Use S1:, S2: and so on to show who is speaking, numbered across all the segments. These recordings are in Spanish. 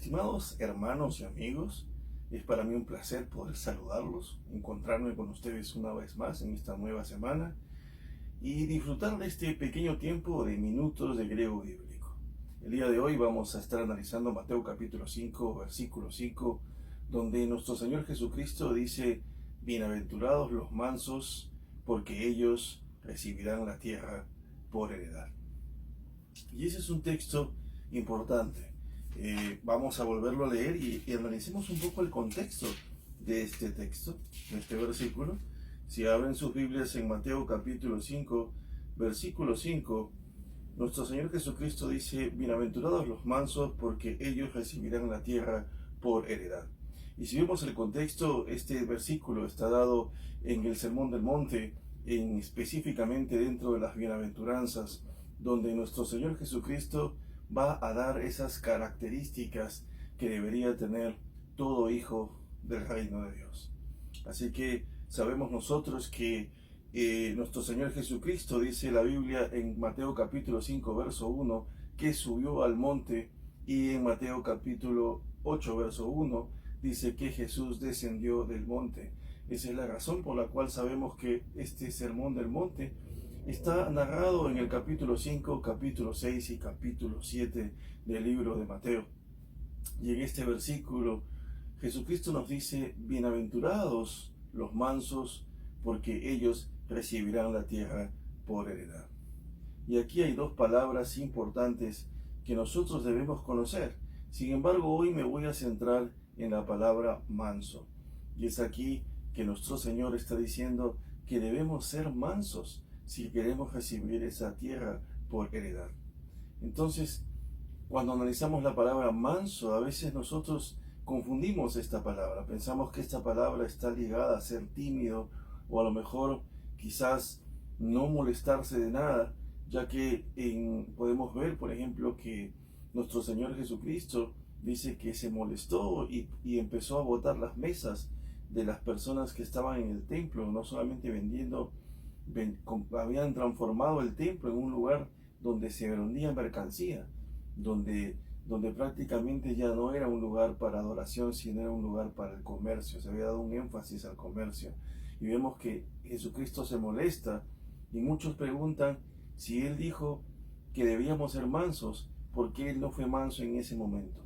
S1: Estimados hermanos y amigos, es para mí un placer poder saludarlos, encontrarme con ustedes una vez más en esta nueva semana y disfrutar de este pequeño tiempo de minutos de griego bíblico. El día de hoy vamos a estar analizando Mateo capítulo 5, versículo 5, donde nuestro Señor Jesucristo dice: bienaventurados los mansos, porque ellos recibirán la tierra por heredad. Y ese es un texto importante. Vamos a volverlo a leer y analicemos un poco el contexto de este texto, de este versículo. Si abren sus Biblias en Mateo capítulo 5, versículo 5, nuestro Señor Jesucristo dice: bienaventurados los mansos, porque ellos recibirán la tierra por heredad. Y si vemos el contexto, este versículo está dado en el Sermón del Monte, específicamente dentro de las bienaventuranzas, donde nuestro Señor Jesucristo va a dar esas características que debería tener todo hijo del reino de Dios. Así que sabemos nosotros que nuestro Señor Jesucristo, dice la Biblia en Mateo capítulo 5, verso 1, que subió al monte, y en Mateo capítulo 8, verso 1, dice que Jesús descendió del monte. Esa es la razón por la cual sabemos que este sermón del monte está narrado en el capítulo 5, capítulo 6 y capítulo 7 del libro de Mateo. Y en este versículo Jesucristo nos dice: bienaventurados los mansos, porque ellos recibirán la tierra por heredad. Y aquí hay dos palabras importantes que nosotros debemos conocer. Sin embargo, hoy me voy a centrar en la palabra manso. Y es aquí que nuestro Señor está diciendo que debemos ser mansos si queremos recibir esa tierra por heredad. Entonces, cuando analizamos la palabra manso, a veces nosotros confundimos esta palabra. Pensamos que esta palabra está ligada a ser tímido, o a lo mejor quizás no molestarse de nada, ya que podemos ver, por ejemplo, que nuestro Señor Jesucristo dice que se molestó y empezó a botar las mesas de las personas que estaban en el templo, no solamente vendiendo, habían transformado el templo en un lugar donde se vendía mercancía, donde prácticamente ya no era un lugar para adoración, sino era un lugar para el comercio. Se había dado un énfasis al comercio. Y vemos que Jesucristo se molesta, y muchos preguntan si Él dijo que debíamos ser mansos, ¿por qué Él no fue manso en ese momento?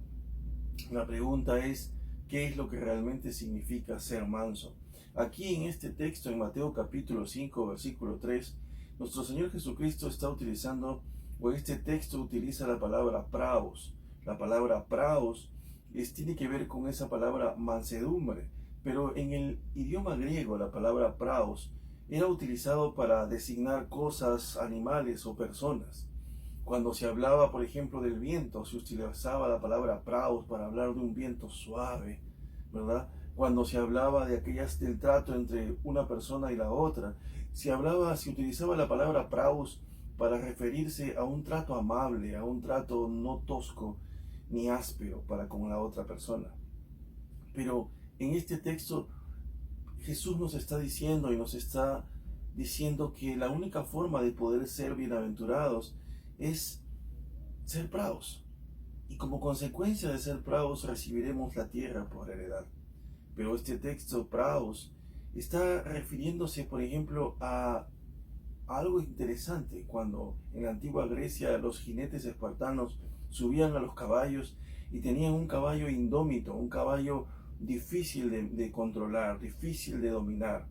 S1: La pregunta es: ¿qué es lo que realmente significa ser manso? Aquí en este texto, en Mateo capítulo 5, versículo 3, nuestro Señor Jesucristo está utilizando, o este texto utiliza la palabra praos. La palabra praos tiene que ver con esa palabra mansedumbre, pero en el idioma griego la palabra praos era utilizado para designar cosas, animales o personas. Cuando se hablaba, por ejemplo, del viento, se utilizaba la palabra praos para hablar de un viento suave, ¿verdad? Cuando se hablaba del trato entre una persona y la otra, se utilizaba la palabra praos para referirse a un trato amable, a un trato no tosco ni áspero para con la otra persona. Pero en este texto Jesús nos está diciendo que la única forma de poder ser bienaventurados es ser praos, y como consecuencia de ser praos recibiremos la tierra por heredad. Pero este texto praos está refiriéndose, por ejemplo, a algo interesante. Cuando en la antigua Grecia los jinetes espartanos subían a los caballos y tenían un caballo indómito, un caballo difícil de controlar, difícil de dominar.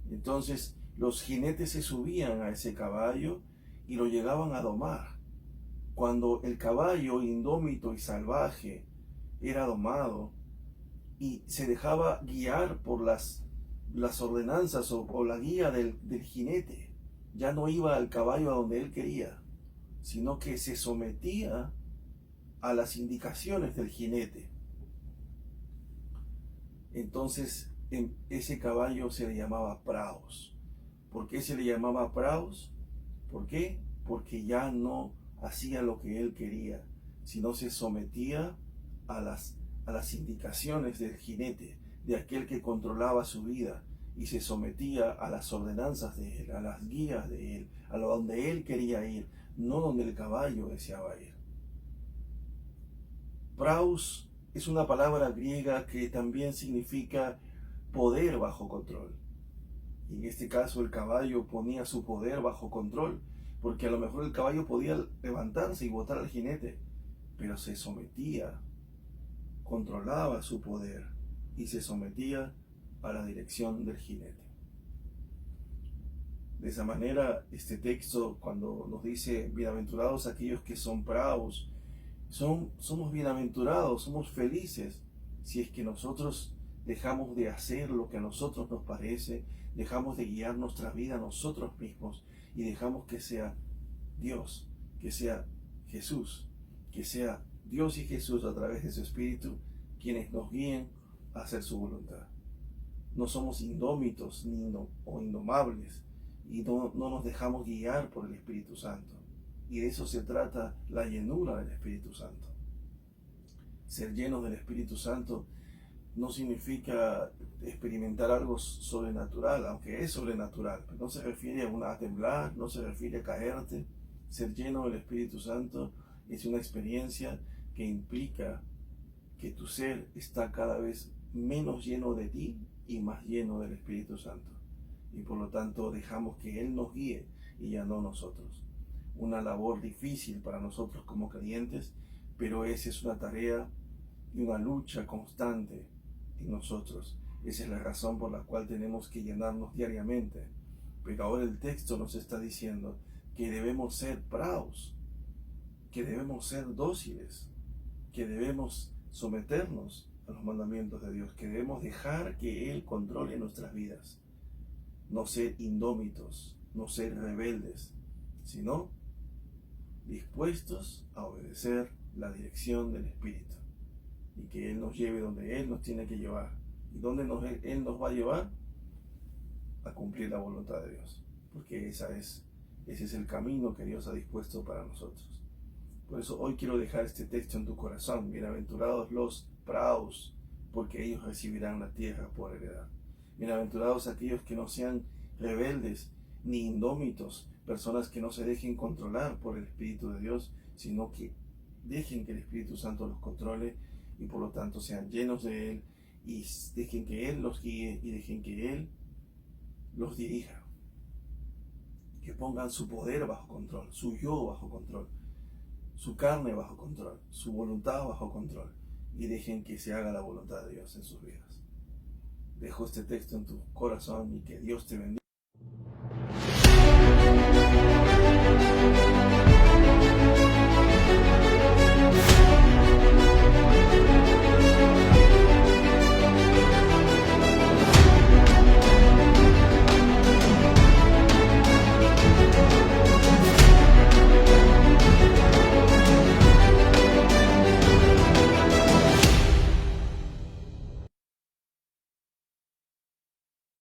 S1: Entonces los jinetes se subían a ese caballo y lo llegaban a domar. Cuando el caballo indómito y salvaje era domado y se dejaba guiar por las ordenanzas o la guía del jinete, ya no iba al caballo a donde él quería, sino que se sometía a las indicaciones del jinete. Entonces ese caballo se le llamaba praos. ¿Por qué se le llamaba praos? ¿Por qué? Porque ya no hacía lo que él quería, sino se sometía a las indicaciones del jinete, de aquel que controlaba su vida, y se sometía a las ordenanzas de él, a las guías de él, a donde él quería ir, no donde el caballo deseaba ir. Praus es una palabra griega que también significa poder bajo control. Y en este caso el caballo ponía su poder bajo control, porque a lo mejor el caballo podía levantarse y botar al jinete, pero se sometía, controlaba su poder y se sometía a la dirección del jinete. De esa manera, este texto, cuando nos dice bienaventurados aquellos que son bravos, somos bienaventurados, somos felices si es que nosotros dejamos de hacer lo que a nosotros nos parece, dejamos de guiar nuestra vida a nosotros mismos y dejamos que sea Dios, que sea Jesús, que sea Dios y Jesús a través de su Espíritu quienes nos guíen a hacer su voluntad. No somos indómitos o indomables y no nos dejamos guiar por el Espíritu Santo. Y de eso se trata la llenura del Espíritu Santo. Ser llenos del Espíritu Santo no significa experimentar algo sobrenatural, aunque es sobrenatural. No se refiere a temblar, no se refiere a caerte. Ser lleno del Espíritu Santo es una experiencia que implica que tu ser está cada vez menos lleno de ti y más lleno del Espíritu Santo. Y por lo tanto dejamos que Él nos guíe y ya no nosotros. Una labor difícil para nosotros como creyentes, pero esa es una tarea y una lucha constante en nosotros. Esa es la razón por la cual tenemos que llenarnos diariamente. Pero ahora el texto nos está diciendo que debemos ser bravos, que debemos ser dóciles, que debemos someternos a los mandamientos de Dios, que debemos dejar que Él controle nuestras vidas. No ser indómitos, no ser rebeldes, sino dispuestos a obedecer la dirección del Espíritu y que Él nos lleve donde Él nos tiene que llevar. ¿Y dónde Él nos va a llevar? A cumplir la voluntad de Dios, porque ese es el camino que Dios ha dispuesto para nosotros. Por eso hoy quiero dejar este texto en tu corazón. Bienaventurados los bravos, porque ellos recibirán la tierra por heredad. Bienaventurados aquellos que no sean rebeldes ni indómitos, personas que no se dejen controlar por el Espíritu de Dios, sino que dejen que el Espíritu Santo los controle y por lo tanto sean llenos de Él y dejen que Él los guíe y dejen que Él los dirija. Que pongan su poder bajo control, su yo bajo control, su carne bajo control, su voluntad bajo control y dejen que se haga la voluntad de Dios en sus vidas. Dejo este texto en tu corazón y que Dios te bendiga.